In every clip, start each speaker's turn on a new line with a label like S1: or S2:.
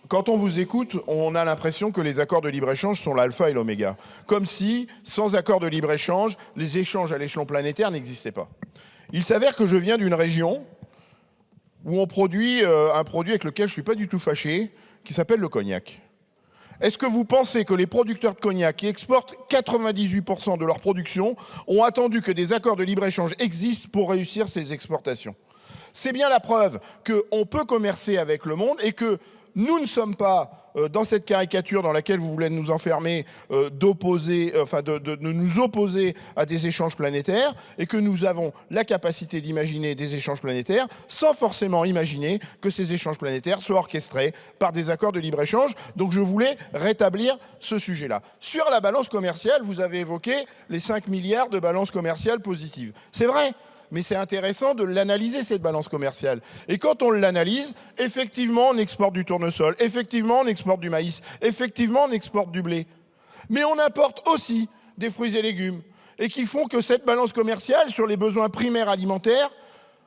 S1: Quand on vous écoute, on a l'impression que les accords de libre-échange sont l'alpha et l'oméga. Comme si, sans accord de libre-échange, les échanges à l'échelon planétaire n'existaient pas. Il s'avère que je viens d'une région où on produit un produit avec lequel je ne suis pas du tout fâché, qui s'appelle le cognac. Est-ce que vous pensez que les producteurs de cognac qui exportent 98% de leur production ont attendu que des accords de libre-échange existent pour réussir ces exportations ? C'est bien la preuve qu'on peut commercer avec le monde et que nous ne sommes pas dans cette caricature dans laquelle vous voulez nous enfermer, de nous opposer à des échanges planétaires, et que nous avons la capacité d'imaginer des échanges planétaires sans forcément imaginer que ces échanges planétaires soient orchestrés par des accords de libre-échange. Donc je voulais rétablir ce sujet-là. Sur la balance commerciale, vous avez évoqué les 5 milliards de balance commerciale positive. C'est vrai. Mais c'est intéressant de l'analyser, cette balance commerciale. Et quand on l'analyse, effectivement, on exporte du tournesol, effectivement, on exporte du maïs, effectivement, on exporte du blé. Mais on importe aussi des fruits et légumes, et qui font que cette balance commerciale, sur les besoins primaires alimentaires,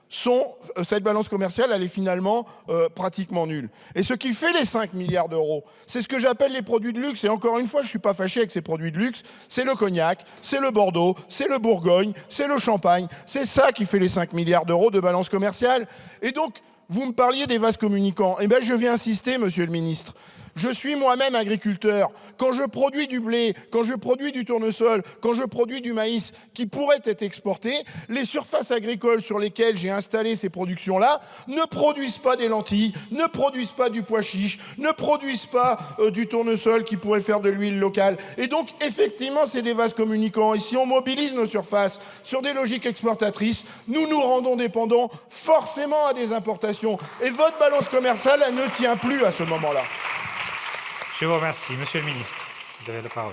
S1: cette balance commerciale, elle est finalement pratiquement nulle. Et ce qui fait les 5 milliards d'euros, c'est ce que j'appelle les produits de luxe. Et encore une fois, je ne suis pas fâché avec ces produits de luxe. C'est le cognac, c'est le Bordeaux, c'est le Bourgogne, c'est le champagne. C'est ça qui fait les 5 milliards d'euros de balance commerciale. Et donc, vous me parliez des vases communicants. Eh bien, je viens insister, monsieur le ministre. Je suis moi-même agriculteur. Quand je produis du blé, quand je produis du tournesol, quand je produis du maïs qui pourrait être exporté, les surfaces agricoles sur lesquelles j'ai installé ces productions-là ne produisent pas des lentilles, ne produisent pas du pois chiche, ne produisent pas du tournesol qui pourrait faire de l'huile locale. Et donc, effectivement, c'est des vases communicants. Et si on mobilise nos surfaces sur des logiques exportatrices, nous nous rendons dépendants forcément à des importations. Et votre balance commerciale, elle ne tient plus à ce moment-là.
S2: Je vous remercie. Monsieur le ministre, vous avez la parole.